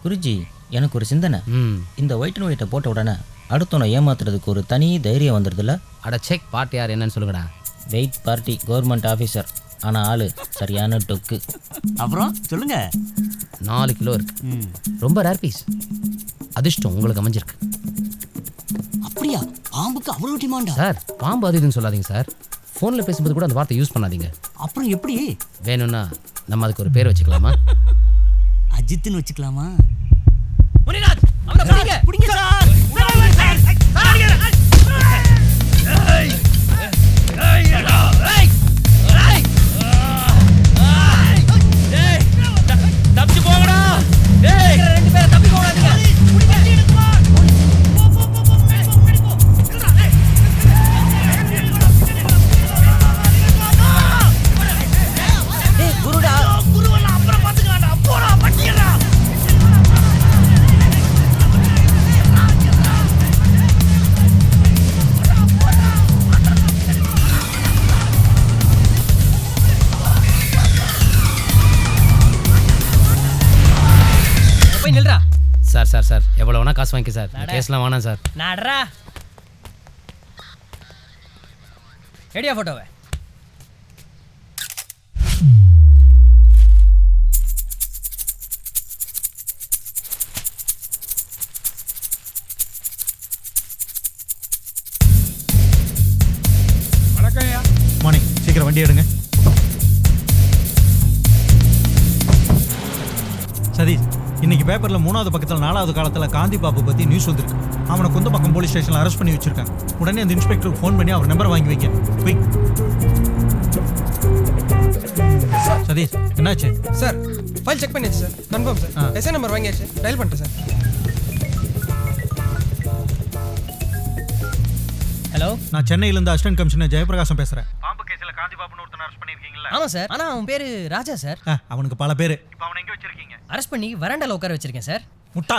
குருஜி, எனக்கு ஒரு சிந்தனை. இந்த ஒயிட் அண்ட் ஒயிட்டை போட்ட உடனே அடுத்தவனை ஏமாத்துறதுக்கு ஒரு தனி தைரியம் வந்துடுதுல்ல? அட செக் பார்ட்டி யார் என்னன்னு சொல்லுங்கடா. வெயிட் பார்ட்டி கவர்மெண்ட் ஆஃபீஸர், ஆனால் ஆளு சரியான டொக்கு. அப்புறம் சொல்லுங்க. 4 கிலோ இருக்கு. ரொம்ப ரேர் பீஸ். அதிர்ஷ்டம் உங்களுக்கு அமைஞ்சிருக்கு. அப்படியா? பாம்புக்கு அவ்வளோ டிமாண்டா? சார் பாம்பு அது இதுன்னு சொல்லாதீங்க சார். ஃபோனில் பேசும்போது கூட அந்த வார்த்தை யூஸ் பண்ணாதீங்க. அப்புறம் எப்படி? வேணும்னா நம்ம அதுக்கு ஒரு பேர் வச்சுக்கலாமா? அஜித்னு வச்சுக்கலாமா? முனிநாத், அவனை பிடிங்க. பிடிங்க சார். தப்பிச்சு போங்கடா. டேய், 2 பேரை தப்பி போடாதீங்க. டேய் குருடா, குருவெல்லாம் அப்புறம் பாத்துக்கலாம்டா. போடா பட்டியடா. போய் நில்றா. சார் சார் சார் எவ்வளோ வேணா காசு வாங்கிக்க சார். கேஸ்லாம் வேணாம் சார். நடரா. ரெடியா போட்டோவை? வணக்கம்யா. மார்னிங். சீக்கிரம் வண்டி எடுங்க. சதீஷ், இன்னைக்கு பேப்பர்ல 3வது பக்கத்தில் 4வது காலத்தில் காந்தி பாபு பத்தி நியூஸ் வந்திருக்கு. அவனை குந்தப்பாக்கம் போலீஸ் ஸ்டேஷன்ல அரெஸ்ட் பண்ணி வச்சிருக்காங்க. உடனே அந்த இன்ஸ்பெக்டருக்கு ஃபோன் பண்ணி அவர் நம்பர் வாங்கி வைக்க. குயிக். சதீஷ், என்னாச்சு சார்? ஃபைல் செக் பண்ணியாச்சு sir. Confirm sir. SI number வாங்கியாச்சு. டயல் பண்ணிட்டேன் சார். ஹலோ, நான் சென்னையிலேருந்து அசிஸ்டன்ட் கமிஷனர் ஜெயபிரகாசம் பேசுறேன். பாம்பு கேஸில் காந்தி பாபுன்னு ஒருத்தனை அரெஸ்ட் பண்ணியிருக்கீங்களா? ஆமாம் சார். ஆனால் அவன் பேர் ராஜா சார். அவனுக்கு பல பேர். இப்போ அவனை எங்கே வச்சிருக்கீங்க? அரெஸ்ட் பண்ணி வராண்டால உட்கார வச்சிருக்கேன் சார். முட்டா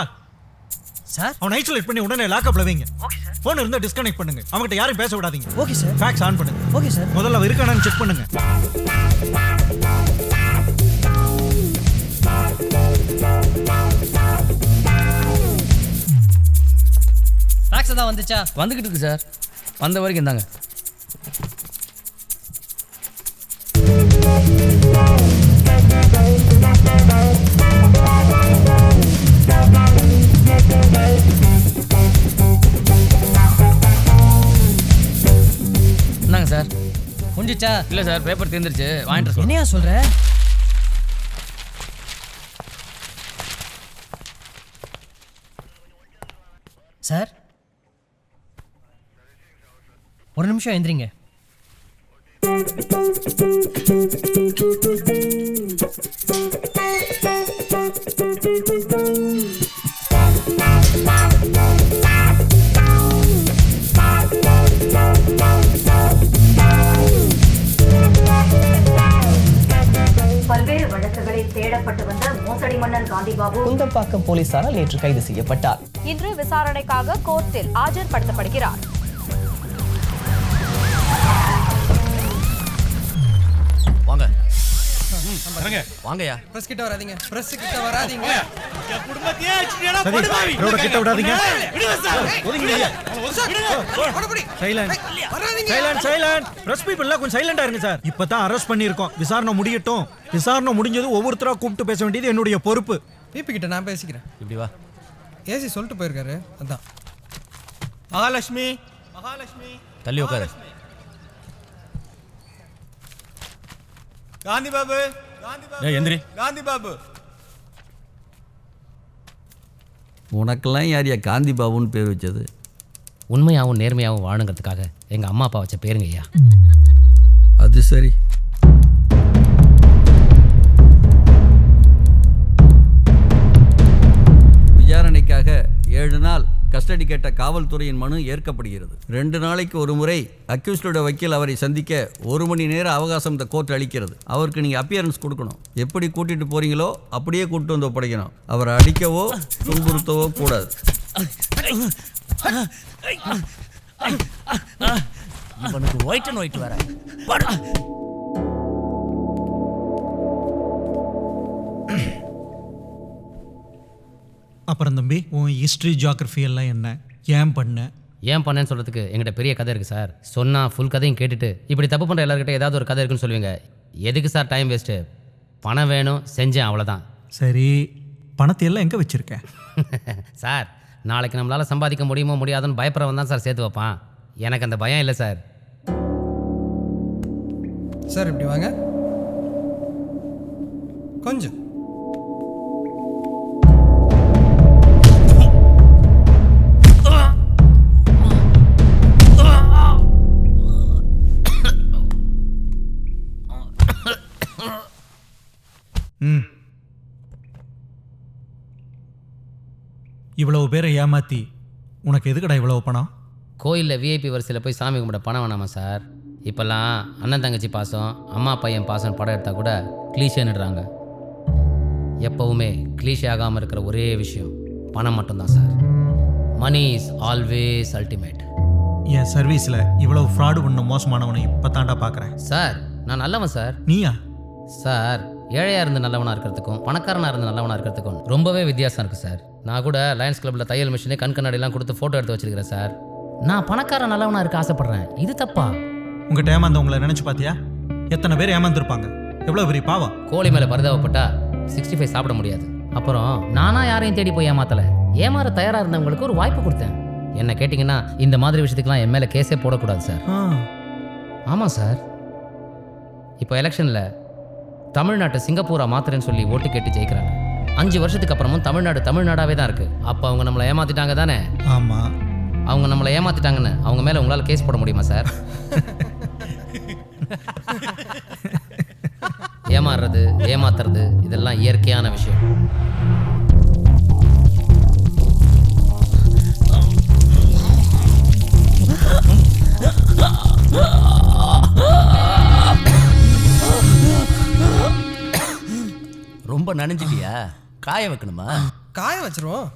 சார், அவனை ஐசோலேட் பண்ணி உடனே லாக்அப்ல வைங்க. Okay sir. ஃபோன் இருந்தா டிஸ்கனெக்ட் பண்ணுங்க. அவன்கிட்ட யாரும் பேச விடாதீங்க. Okay sir. ஃபேக்ஸ் ஆன் பண்ணுங்க. Okay sir. முதல்ல அவன் இருக்கானான்னு செக் பண்ணுங்க. ஃபேக்ஸ் தான் வந்துச்சா? வந்துக்கிட்டு இருக்கு சார். வந்த வரைக்கும் தாங்க. என்னங்க சார்? முடிஞ்சிச்சா? இல்லை சார், பேப்பர் தீர்ந்துருச்சு. வாங்கிட்டு சொல்லுங்க. என்னையா சொல்ற? சார், ஒரு நிமிஷம் எந்திரிங்க. பல்வேறு வழக்குகளில் தேடப்பட்டு வந்த மோசடி மன்னன் காந்தி பாபு குந்தப்பாக்கம் போலீசாரால் நேற்று கைது செய்யப்பட்டார். இன்று விசாரணைக்காக கோர்ட்டில் ஆஜர்படுத்தப்படுகிறார். வாங்க வாங்கயா. பிரஸ் கிட்ட வராதீங்க. பிரஸ் கிட்ட வராதீங்க. சதீஷ், ரோட கிட்ட விடாதீங்க. ஒதுங்கிடுங்க. Silent silent silent. பிரஸ் பீப்பிள்லாம் கொஞ்சம் சைலண்டா இருங்க சார். இப்பதான் அரெஸ்ட் பண்ணியிருக்கோம். விசாரணை முடியட்டும். விசாரணை முடிஞ்சது ஒவ்வொருத்தரா கூப்பிட்டு பேச வேண்டியது என்னுடைய பொறுப்பு. பிபி கிட்ட நான் பேசிக்கிறேன். இப்படி வா. ஏசி சொல்லிட்டு போயிருக்காரு. அதான். மகாலட்சுமி, தள்ளி உட்காரு. காந்தி பாபு, எந்திரி. காந்தி பாபு. உனக்கெல்லாம் யாரியா காந்தி பாபுன்னு பேர் வச்சது? உண்மையாகவும் நேர்மையாகவும் வாழுங்கிறதுக்காக எங்கள் அம்மா அப்பா வச்ச பேருங்க ஐயா. அது சரி. விசாரணைக்காக 7 நாள் கஸ்டடி கேட்ட காவல்துறையின் மனு ஏற்கப்படுகிறது. 2 நாளைக்கு ஒரு முறை அக்யூஸ்டோட வக்கீல் அவரை சந்திக்க 1 மணி நேர அவகாசம் இந்த கோர்ட் அளிக்கிறது. அவருக்கு நீங்கள் அப்பியரன்ஸ் கொடுக்கணும். எப்படி கூட்டிகிட்டு போகிறீங்களோ அப்படியே கூப்பிட்டு வந்து ஒப்படைக்கணும். அவரை அடிக்கவோ துன்புறுத்தவோ கூடாது. இவனுக்கு ஒயிட் அண்ட் ஒயிட் வர. அப்புறம் தம்பி உன் ஹிஸ்ட்ரி ஜியாகிரஃபி எல்லாம் என்ன, ஏன் பண்ண? ஏன் பண்ணேன்னு சொல்கிறதுக்கு எங்கிட்ட பெரிய கதை இருக்குது சார். சொன்னால் ஃபுல் கதையும் கேட்டுட்டு இப்படி தப்பு பண்ணுற எல்லாருக்கிட்ட ஏதாவது ஒரு கதை இருக்குன்னு சொல்லுவீங்க. எதுக்கு சார் டைம் வேஸ்ட்டு? பணம் வேணும், செஞ்சேன், அவ்வளோதான். சரி, பணத்தை எல்லாம் எங்கே வச்சுருக்க? சார், நாளைக்கு நம்மளால் சம்பாதிக்க முடியுமோ முடியாதுன்னு பயப்படுறவன் தான் சார் சேர்த்து வைப்பான். எனக்கு அந்த பயம் இல்லை சார். சார் இப்படி வாங்க கொஞ்சம். இவ்வளவு பேரை ஏமாத்தி உனக்கு எதுக்கடா இவ்வளவு பணம்? கோயிலில் விஐபி வரிசையில் போய் சாமி கும்பிட பணம் வேணாமா சார்? இப்போல்லாம் அண்ணன் தங்கச்சி பாசம், அம்மா பையன் பாசம் படம் எடுத்தால் கூட கிளீஷேன்னுடுறாங்க. எப்போவுமே கிளீஷே ஆகாமல் இருக்கிற ஒரே விஷயம் பணம் மட்டும்தான் sir. Money is always ultimate. என் சர்வீஸில் இவ்வளவு ஃப்ராடு பண்ண மோசமானவனை இப்போ தாண்டா பார்க்குறேன். சார், நான் நல்லவன் சார். நீயா? சார், ஏழையாக இருந்து நல்லவனாக இருக்கிறதுக்கும் பணக்காரனாக இருந்து நல்லவனாக இருக்கிறதுக்கும் ரொம்பவே வித்தியாசம் இருக்குது சார். நான் கூட லயன்ஸ் கிளப்பில் தையல் மிஷினு கண் கண்ணாடிலாம் கொடுத்து ஃபோட்டோ எடுத்து வச்சிருக்கிறேன் சார். நான் பணக்காரன் நல்லவனாக இருக்க ஆசைப்பட்றேன். இது தப்பா? உங்கள்கிட்ட ஏமாந்தவங்களை நினச்சி பார்த்தியா? எத்தனை பேர் ஏமாந்துருப்பாங்க? எவ்வளோ பெரிய பாவம். கோழி மேலே பரிதாபப்பட்டா 65 சாப்பிட முடியாது. அப்புறம் நானா யாரையும் தேடி போய் ஏமாத்தலை. ஏமாற தயாராக இருந்தவங்களுக்கு ஒரு வாய்ப்பு கொடுத்தேன். என்ன கேட்டிங்கன்னா இந்த மாதிரி விஷயத்துக்குலாம் என் மேலே கேஸே போடக்கூடாது சார். ஆமாம் சார். இப்போ எலெக்ஷனில் தமிழ்நாட்டை சிங்கப்பூரா மாத்திரன்னு சொல்லி ஓட்டு கேட்டு ஜெயிக்கிறாங்க. 5 வருஷத்துக்கு அப்புறமும் தமிழ்நாடு தமிழ்நாடாவே தான் இருக்குது. அப்போ அவங்க நம்மளை ஏமாற்றிட்டாங்க தானே? ஆமாம். அவங்க நம்மளை ஏமாற்றிட்டாங்கன்னு அவங்க மேலே உங்களால் கேஸ் போட முடியுமா சார்? ஏமாறுறது, ஏமாத்துறது இதெல்லாம் இயற்கையான விஷயம். ரொம்ப நனைஞ்சிட்டியா? காய வைக்கணுமா? காய வச்சிருவோம்.